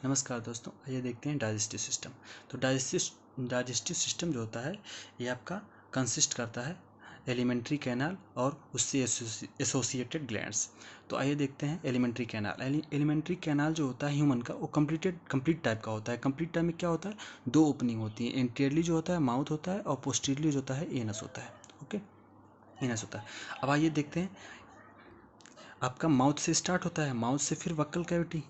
नमस्कार दोस्तों, आइए देखते हैं डाइजेस्टिव सिस्टम। तो डाइजेस्टिव सिस्टम जो होता है ये आपका कंसिस्ट करता है एलिमेंट्री कैनाल और उससे एसोसिएटेड ग्लैंड्स। तो आइए देखते हैं एलिमेंट्री कैनाल। एलिमेंट्री कैनाल जो होता है ह्यूमन का, वो कंप्लीट टाइप का होता है। कंप्लीट टाइप में क्या होता है, दो ओपनिंग होती है। एंटीरियरली जो होता है माउथ होता है और पोस्टीरियरली जो होता है एनस होता है। ओके, एनस होता है। अब आइए देखते हैं, आपका माउथ से स्टार्ट होता है, माउथ से फिर वक्कल कैविटी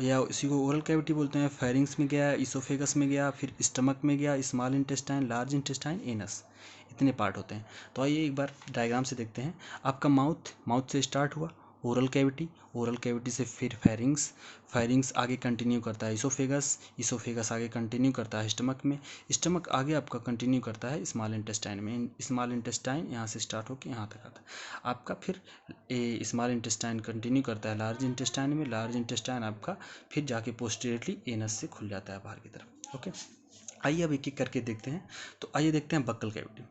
या इसी को ओरल कैविटी बोलते हैं, फेरिंग्स में गया, इसोफेगस में गया, फिर स्टमक में गया, small intestine, large intestine, anus, इतने पार्ट होते हैं। तो आइए एक बार डायग्राम से देखते हैं। आपका माउथ से स्टार्ट हुआ ओरल कैविटी से फिर फेरिंग्स, फेरिंग्स आगे कंटिन्यू करता है इसोफेगस आगे कंटिन्यू करता है स्टमक में, स्टमक आगे आपका कंटिन्यू करता है स्मॉल इंटेस्टाइन में, स्मॉल इंटेस्टाइन यहाँ से स्टार्ट होकर यहाँ तक आता है आपका। फिर स्मॉल इंटेस्टाइन कंटिन्यू करता है लार्ज इंटेस्टाइन में, लार्ज इंटेस्टाइन आपका फिर जाके पोस्टीरियरली एनस से खुल जाता है बाहर की तरफ। ओके, आइए अब एक एक करके देखते हैं। तो आइए देखते हैं बक्कल कैविटी।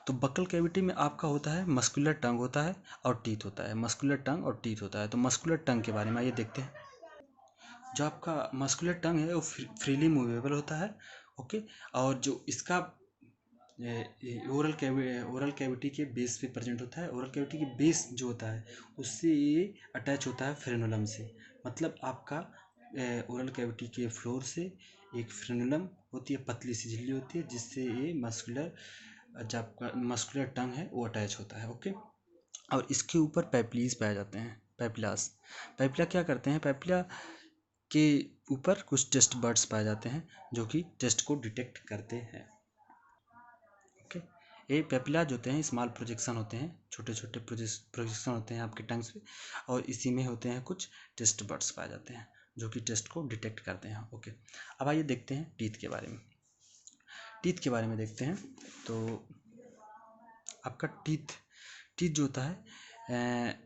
तो बक्कल कैविटी में आपका होता है मस्कुलर टंग होता है और टीथ होता है, मस्कुलर टंग और टीथ होता है। तो मस्कुलर टंग के बारे में आइए देखते हैं। जो आपका मस्कुलर टंग है वो फ्रीली मूवेबल होता है। ओके, और जो इसका ओरल कैविटी के बेस पे प्रेजेंट होता है। ओरल कैविटी के बेस जो होता है उससे ये अटैच होता है फ्रेनुलम से। मतलब आपका ओरल कैविटी के फ्लोर से एक फ्रेनुलम होती है, पतली सी झिल्ली होती है, जिससे ये जो आपका मस्कुलर टंग है वो अटैच होता है। ओके, और इसके ऊपर पैपिलीज पाए जाते हैं, पैपिलास। पैपिला क्या करते हैं, पैपिला के ऊपर कुछ टेस्ट बर्ड्स पाए जाते हैं जो कि टेस्ट को डिटेक्ट करते हैं। ओके, ये पेपिला जो होते हैं स्मॉल प्रोजेक्शन होते हैं, छोटे छोटे प्रोजेक्शन होते हैं आपके टंग्स पे, और इसी में होते हैं कुछ टेस्ट बर्ड्स पाए जाते हैं जो कि टेस्ट को डिटेक्ट करते हैं। ओके, अब आइए देखते हैं टीथ के बारे में। टीथ के बारे में देखते हैं। तो आपका टीथ टीथ जो होता है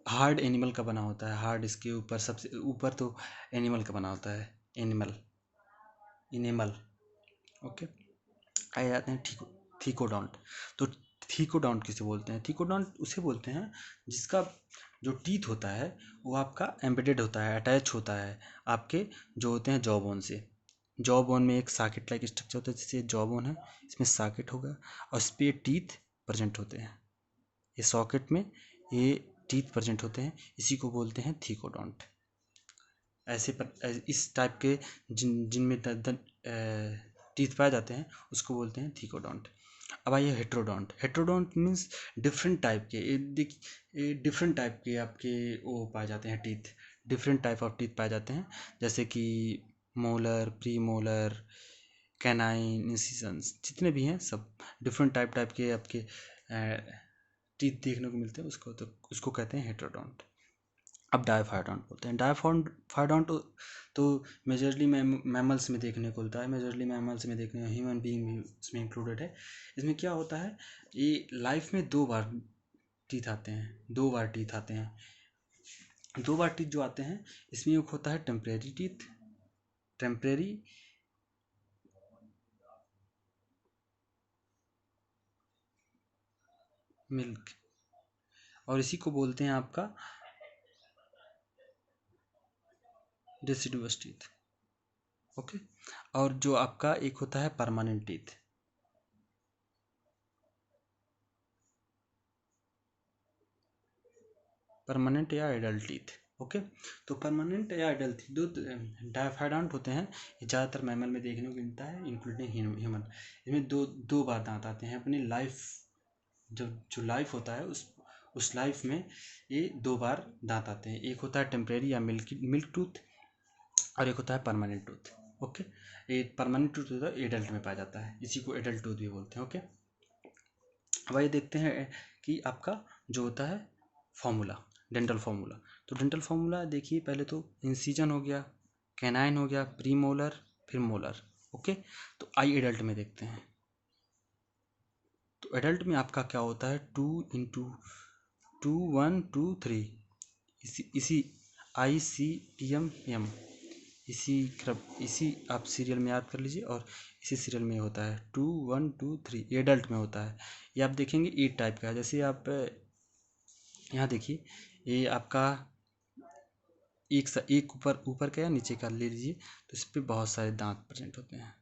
हार्ड एनिमल का बना होता है। हार्ड इसके ऊपर सबसे ऊपर तो एनिमल का बना होता है, इनेमल। ओके, आए जाते हैं थीकोडॉन्ट। तो थीकोडॉन्ट किसे बोलते हैं, थीकोडॉन्ट उसे बोलते हैं जिसका जो टीथ होता है वो आपका एम्बेडेड होता है, अटैच होता है आपके जो होते हैं जॉ बोन से। जॉ बोन में एक सॉकेट लाइक स्ट्रक्चर होता है, जैसे जॉ बोन है इसमें सॉकेट होगा और इस पर टीथ प्रेजेंट होते हैं। ये सॉकेट में ये टीथ प्रेजेंट होते हैं, इसी को बोलते हैं थीकोडॉन्ट। इस टाइप के जिनमें टीथ पाए जाते हैं उसको बोलते हैं थीकोडॉन्ट। अब आइए heterodont. Heterodont means different type के, ये डिफरेंट टाइप के आपके वो पाए जाते हैं teeth, different type of teeth पाए जाते हैं, जैसे कि molar, pre molar, canine, incisions, जितने भी हैं सब डिफरेंट टाइप के आपके टीथ देखने को मिलते हैं, उसको कहते हैं हेट्रोडॉन्ट। अब डायफायडॉन्ट बोलते हैं। डायफायडॉन्ट तो मेजरली मैमल्स में देखने को मिलता है, ह्यूमन बीइंग भी इसमें इंक्लूडेड है। इसमें क्या होता है, ये लाइफ में दो बार टीथ आते हैं, दो बार टीथ जो आते हैं इसमें एक होता है टेम्परेरी टीथ, टेम्परेरी मिल्क, और इसी को बोलते हैं आपका डेसिडुअस टीथ। ओके, और जो आपका एक होता है परमानेंट टीथ। परमानेंट या एडल्ट टीथ। ओके, तो परमानेंट या एडल्ट दो डायफायडॉन्ट होते हैं, ये ज़्यादातर मैमल में देखने को मिलता है इंक्लूडिंग ह्यूमन। इसमें दो बार दांत आते हैं अपनी लाइफ, जो लाइफ होता है उस लाइफ में ये दो बार दांत आते हैं। एक होता है टेम्परेरी या मिल्क टूथ और एक होता है परमानेंट टूथ। ओके, ये परमानेंट टूथ होता है एडल्ट में पाया जाता है, इसी को एडल्ट टूथ भी बोलते हैं। ओके, अब ये देखते हैं कि आपका जो होता है फॉर्मूला, डेंटल फार्मूला। तो डेंटल फार्मूला देखिए, पहले तो इंसिजन हो गया, कैनाइन हो गया, प्री मोलर, फिर मोलर। ओके, तो आई एडल्ट में देखते हैं। तो एडल्ट में आपका क्या होता है, 2 × 1 2 3, इसी ICTM, इसी आप सीरियल में याद कर लीजिए, और इसी सीरियल में होता है 2 1 2 3, एडल्ट में होता है। ये आप देखेंगे 8 टाइप का है, जैसे आप यहाँ देखिए, ये आपका एक ऊपर का या नीचे का ले लीजिए, तो इस पर बहुत सारे दांत प्रेजेंट होते हैं,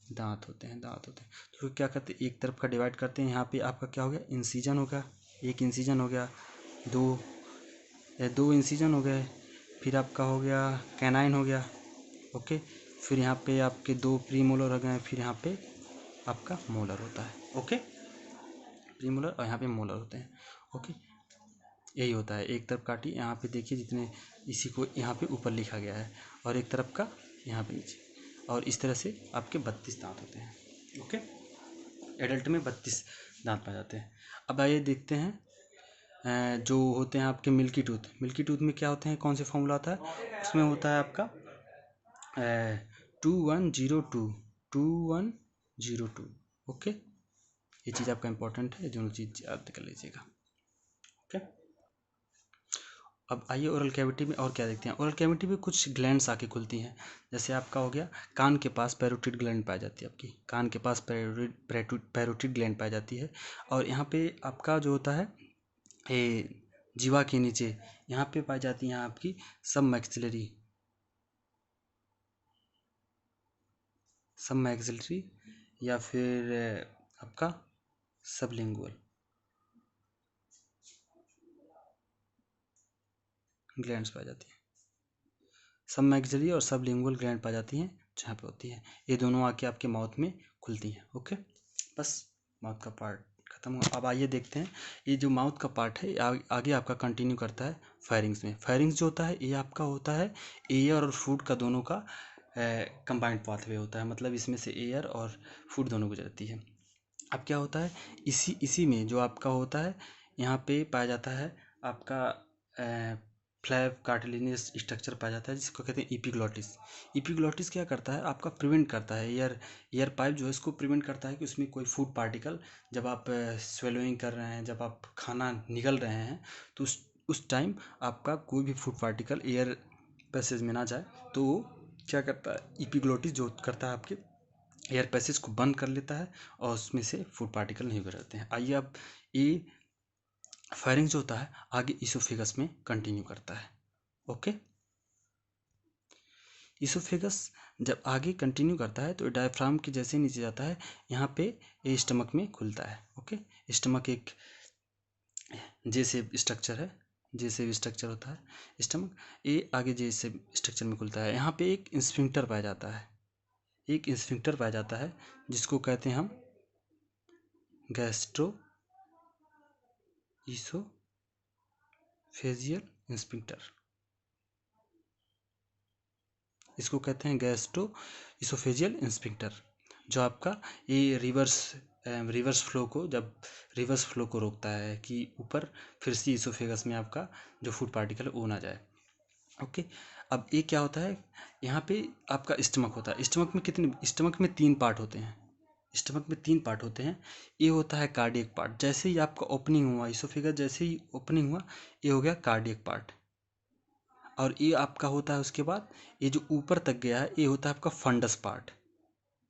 दांत होते हैं। तो क्या करते हैं, एक तरफ का डिवाइड करते हैं। यहाँ पे आपका क्या हो गया, इंसिजन हो गया, एक इंसिजन हो गया, दो इंसिजन हो गए, फिर आपका हो गया कैनाइन हो गया। ओके, फिर यहाँ पे आपके दो प्रीमोलर हो गए, फिर यहाँ पे आपका मोलर होता है। ओके, प्रीमोलर और यहाँ पे मोलर होते हैं। ओके, यही होता है। एक तरफ काटी, यहाँ पे देखिए जितने, इसी को यहाँ पे ऊपर लिखा गया है, और एक तरफ का यहाँ पे नीचे, और इस तरह से आपके 32 दांत होते हैं। ओके, एडल्ट में 32 दांत पाए जाते हैं। अब आइए देखते हैं जो होते हैं आपके मिल्की टूथ। मिल्की टूथ में क्या होते हैं, कौन से फॉर्मूला होता है, उसमें होता है आपका 2102। ओके, ये चीज़ आपका इंपॉर्टेंट है, दोनों चीज़ याद कर लीजिएगा। ओके, अब आइए ओरल कैविटी में और क्या देखते हैं। ओरल कैविटी में कुछ ग्लैंड्स आके खुलती हैं, जैसे आपका हो गया कान के पास पैरोटिड ग्लैंड पाई जाती है, आपकी कान के पास पैरोटिड ग्लैंड पाई जाती है। और यहाँ पे आपका जो होता है, ये जीवा के नीचे यहाँ पे पाई जाती हैं आपकी सब मैक्सिलरी या फिर आपका सबलिंगुअल ग्लैंड्स पाई जाती हैं। सब मैक्सिलरी और सबलिंगुअल ग्लैंड पाई जाती हैं जहाँ पे होती है, ये दोनों आके आपके माउथ में खुलती हैं। ओके, बस माउथ का पार्ट खत्म हुआ। अब आइए देखते हैं, ये जो माउथ का पार्ट है आगे आपका कंटिन्यू करता है फायरिंग्स में। फायरिंग्स जो होता है ये आपका होता है एयर और फूड का दोनों का कंबाइंड पाथवे होता है, मतलब इसमें से एयर और फूड दोनों गुजरती है। अब क्या होता है, इसी में जो आपका होता है, यहाँ पे पाया जाता है आपका फ्लैप कार्टिलेजिनस स्ट्रक्चर पाया जाता है, जिसको कहते हैं इपिग्लॉटिस। इपिग्लॉटिस क्या करता है, आपका प्रिवेंट करता है, एयर पाइप जो है इसको प्रिवेंट करता है कि उसमें कोई फूड पार्टिकल, जब आप स्वेलोइंग कर रहे हैं, जब आप खाना निगल रहे हैं, तो उस टाइम आपका कोई भी फूड पार्टिकल एयर पैसेज में ना जाए। तो वो क्या करता है, इपिग्लॉटिस जो करता है आपके एयर पैसेज को बंद कर लेता है, और उसमें से फूड पार्टिकल नहीं गुजरते हैं। आइए अब ये फायरिंग जो होता है आगे इसोफेगस में कंटिन्यू करता है। ओके, इसोफेगस जब आगे कंटिन्यू करता है तो डायफ्राम के जैसे नीचे जाता है, यहाँ पे ये स्टमक में खुलता है। ओके, स्टमक एक जे शेप स्ट्रक्चर है, जे शेप स्ट्रक्चर होता है स्टमक, ये आगे जे शेप स्ट्रक्चर में खुलता है। यहाँ पे एक स्फिंक्टर पाया जाता है, जिसको कहते हैं हम गैस्ट्रो इसोफेजियल स्फिंक्टर, इसको कहते हैं गैस्ट्रो इसोफेजियल स्फिंक्टर, जो आपका ये रिवर्स फ्लो को रोकता है कि ऊपर फिर से इसोफेगस में आपका जो फूड पार्टिकल वो ना जाए। ओके, अब ये क्या होता है, यहाँ पे आपका स्टमक होता है। स्टमक में तीन पार्ट होते हैं, ये होता है कार्डियक पार्ट। जैसे ही आपका ओपनिंग हुआ इसोफेगस, जैसे ही ओपनिंग हुआ, ये हो गया कार्डियक पार्ट। और ये आपका होता है, उसके बाद ये जो ऊपर तक गया है, ये होता है आपका फंडस पार्ट,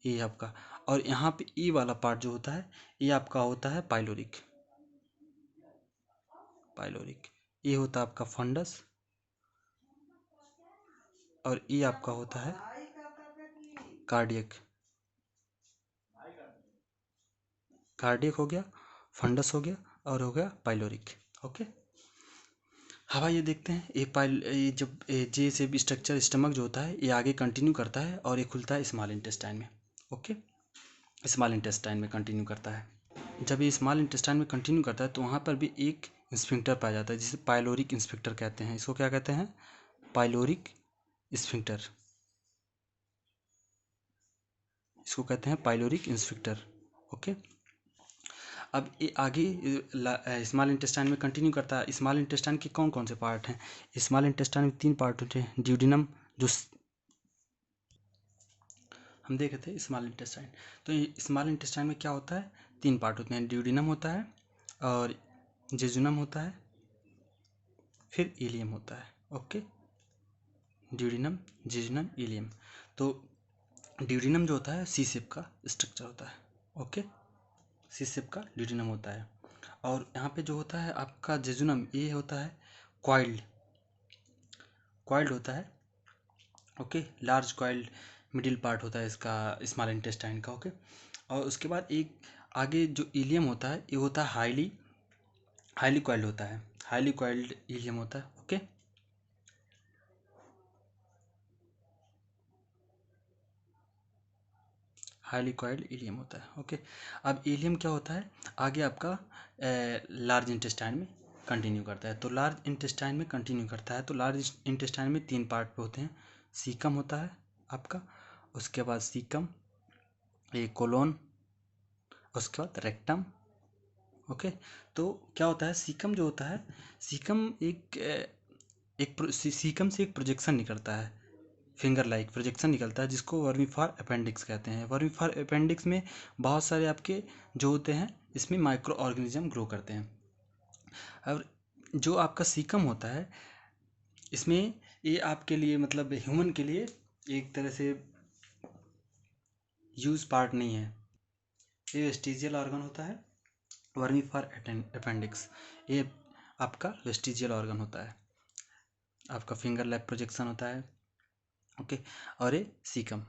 ये आपका। और यहाँ पे ये वाला पार्ट जो होता है, ये आपका होता है पाइलोरिक, ये होता है आपका फंडस, और ये आपका होता है कार्डियक हो गया, फंडस हो गया, और हो गया पाइलोरिक। ओके, हवा ये देखते हैं, ये जब जे से भी स्ट्रक्चर स्टमक जो होता है ये आगे कंटिन्यू करता है, और ये खुलता है स्मॉल इंटेस्टाइन में। ओके, स्मॉल इंटेस्टाइन में कंटिन्यू करता है। जब ये स्मॉल इंटेस्टाइन में कंटिन्यू करता है तो वहाँ पर भी एक स्फिंक्टर पाया जाता है, जिसे पाइलोरिक स्फिंक्टर कहते हैं। इसको क्या कहते हैं, पाइलोरिक स्फिंक्टर, इसको कहते हैं पाइलोरिक स्फिंक्टर। ओके, अब ये आगे स्मॉल इंटेस्टाइन में कंटिन्यू करता है। स्मॉल इंटेस्टाइन के कौन कौन से पार्ट हैं, स्मॉल इंटेस्टाइन में तीन पार्ट होते हैं। ड्यूडिनम, जो हम देखे थे स्मॉल इंटेस्टाइन, तो स्मॉल इंटेस्टाइन में क्या होता है, तीन पार्ट होते हैं। ड्यूडिनम होता है, और जेजुनम होता है, फिर इलियम होता है। Okay, duodenum, jejunum, ileum. तो ड्यूडिनम जो होता है सी शेप का स्ट्रक्चर होता है। ओके, सी शेप का ड्यूडिनम होता है। और यहाँ पे जो होता है आपका जेजुनम, ये होता है कॉइल्ड, कॉइल्ड होता है, okay, large coiled middle part होता है इसका स्मॉल इंटेस्टाइन का, ओके। और उसके बाद एक आगे जो इलियम होता है ये होता है हाईली कॉइल्ड होता है, हाईली कॉइल्ड इलियम होता है, ओके। हाईली कॉइल्ड इलियम होता है, ओके। अब इलियम क्या होता है, आगे आपका लार्ज इंटेस्टाइन में कंटिन्यू करता है। तो लार्ज इंटेस्टाइन में कंटिन्यू करता है, तो लार्ज इंटेस्टाइन में 3 पार्ट होते हैं। सीकम होता है आपका, उसके बाद सीकम, ये कोलोन, उसके बाद रेक्टम, ओके। तो क्या होता है, सीकम जो होता है, सीकम सीकम से एक प्रोजेक्शन निकलता है, फिंगर लाइक प्रोजेक्शन निकलता है, जिसको वर्मीफार अपेंडिक्स कहते हैं। वर्मीफार अपेंडिक्स में बहुत सारे आपके जो होते हैं, इसमें माइक्रो ऑर्गेनिज्म ग्रो करते हैं। और जो आपका सीकम होता है, इसमें ये आपके लिए मतलब ह्यूमन के लिए एक तरह से यूज पार्ट नहीं है, ये वेस्टिजियल ऑर्गन होता है। वर्मीफार अपेंडिक्स ये आपका वेस्टिजियल ऑर्गन होता है, आपका फिंगर लैप प्रोजेक्शन होता है, ओके। और ये सीकम,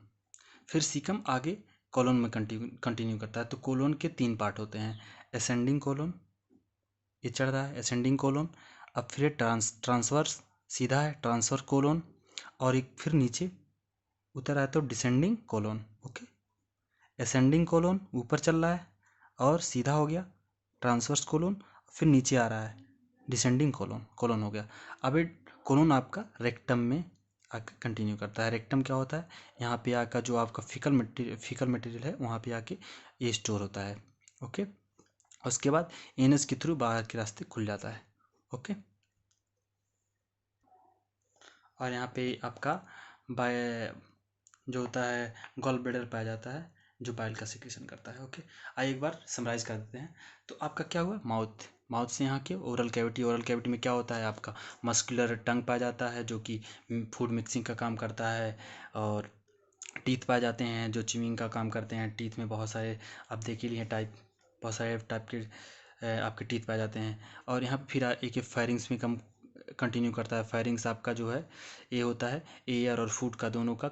फिर सीकम आगे कोलोन में कंटिन्यू करता है। तो कोलोन के 3 पार्ट होते हैं, असेंडिंग कोलोन, ये चढ़ रहा है असेंडिंग कोलोन, अब फिर ट्रांसवर्स सीधा है ट्रांसफर कोलोन, और एक फिर नीचे उतर आया तो descending colon, okay. Ascending colon ऊपर चल रहा है और सीधा हो गया ट्रांसवर्स कोलोन, फिर नीचे आ रहा है डिसेंडिंग कोलोन, कोलोन हो गया। अब ये कोलोन आपका रेक्टम में आके कंटिन्यू करता है। रेक्टम क्या होता है, यहाँ पे आकर जो आपका फीकल मटेरियल है वहाँ पे आके ये स्टोर होता है, ओके। उसके बाद एनस के थ्रू बाहर के रास्ते खुल जाता है, ओके। और यहाँ पे आपका बाय जो होता है गॉल ब्लैडर पाया जाता है, जो बाइल का सिक्रेशन करता है, ओके। आइए एक बार समराइज कर देते हैं। तो आपका क्या हुआ, माउथ से यहाँ के ओरल कैविटी में क्या होता है, आपका मस्कुलर टंग पाया जाता है जो कि फूड मिक्सिंग का काम करता है, और टीथ पाए जाते हैं जो चिविंग का काम करते हैं। टीथ में बहुत सारे आप देख ही लिए टाइप, बहुत सारे टाइप के आपके टीथ पाए जाते हैं। और यहाँ पे फिर एक फायरिंग्स में कम कंटिन्यू करता है। फायरिंग्स आपका जो है ये होता है एयर और फूड का दोनों का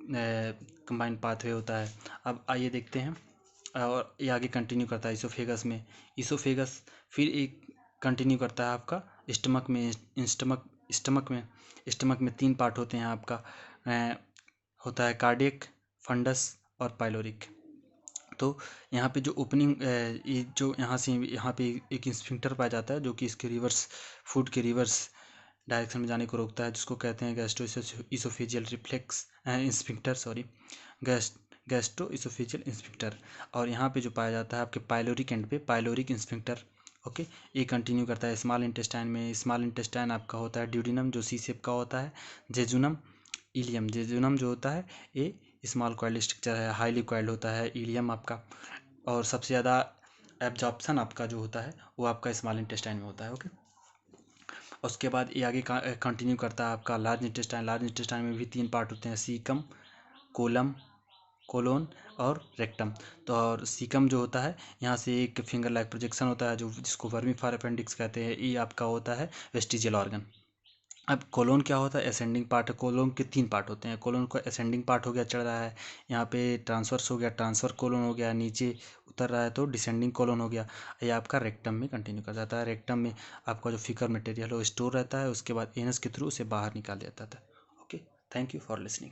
कंबाइंड पाथवे होता है। अब आइए देखते हैं, और ये आगे कंटिन्यू करता है इसोफेगस में। इसोफेगस फिर एक कंटिन्यू करता है आपका स्टमक में। स्टमक में 3 पार्ट होते हैं आपका, होता है कार्डियक, फंडस और पाइलोरिक। तो यहाँ पे जो ओपनिंग ये जो यहाँ से यहाँ पे एक स्फिंक्टर पाया जाता है जो कि इसके रिवर्स फूड के रिवर्स डायरेक्शन में जाने को रोकता है, जिसको कहते हैं gastro oesophageal reflex sphincter, sorry, gastro oesophageal sphincter. और यहाँ पे जो पाया जाता है आपके पाइलोरिक एंड पे पाइलोरिक स्फिंक्टर, ओके। ये कंटिन्यू करता है स्मॉल इंटेस्टाइन में। स्मॉल इंटेस्टाइन आपका होता है ड्यूडिनम जो सी शेप का होता है, जेजुनम, इलियम। जेजुनम जो होता है ये स्मॉल कॉइल्ड स्ट्रक्चर है, हाईली कॉइल्ड होता है इलियम आपका। और सबसे ज़्यादा एब्जॉर्प्शन आपका जो होता है वो आपका स्मॉल इंटेस्टाइन में होता है, ओके। उसके बाद ये आगे कंटिन्यू करता है आपका लार्ज इंटेस्टाइन। लार्ज इंटेस्टाइन में भी 3 पार्ट होते हैं, सीकम, कोलम, कोलोन और रेक्टम। तो और सीकम जो होता है यहाँ से एक फिंगर लाइक प्रोजेक्शन होता है जो जिसको वर्मीफार अपेंडिक्स कहते हैं, ये आपका होता है वेस्टिजियल ऑर्गन। अब कोलोन क्या होता है, असेंडिंग पार्ट है। कोलोन के 3 पार्ट होते हैं। कोलोन को असेंडिंग पार्ट हो गया, चढ़ रहा है, यहाँ पे ट्रांसवर्स हो गया, ट्रांसफर कोलोन हो गया, नीचे उतर रहा है तो डिसेंडिंग कोलोन हो गया। ये आपका रेक्टम में कंटिन्यू कर जाता है। रेक्टम में आपका जो फीकल मटेरियल है वो स्टोर रहता है, उसके बाद एनस के थ्रू उसे बाहर निकाल दिया जाता है, okay. Thank you for listening.